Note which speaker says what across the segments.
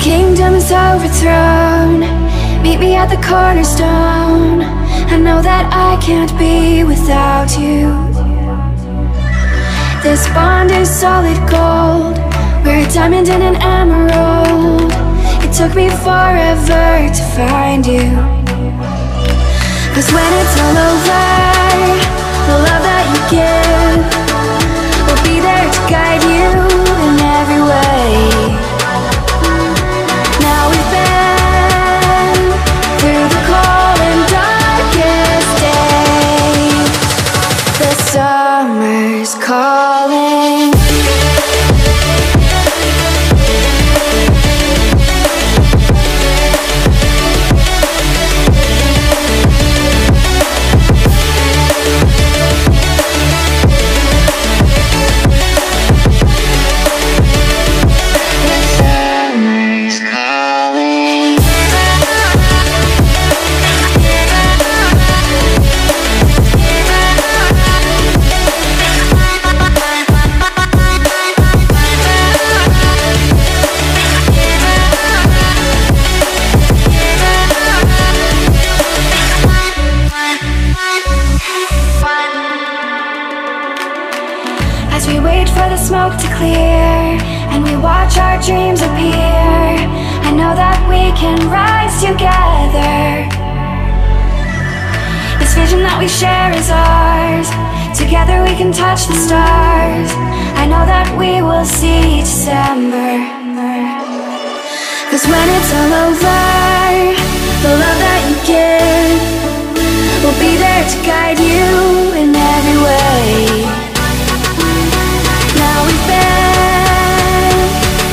Speaker 1: kingdom's overthrown. Meet me at the cornerstone. I know that I can't be without you. This bond is solid gold. We're a diamond and an emerald. It took me forever to find you. 'Cause when it's all over, the love that you give will be there to guide you in every way. Now we've been through the cold and darkest days. The summer's calling. As we wait for the smoke to clear and we watch our dreams appear, I know that we can rise together. This vision that we share is ours. Together we can touch the stars. I know that we will see December. 'Cause when it's all over, the love that you give will be there to guide you in every way. Now we've been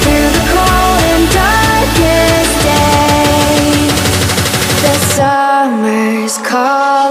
Speaker 1: through the cold and darkest days. The summer's call.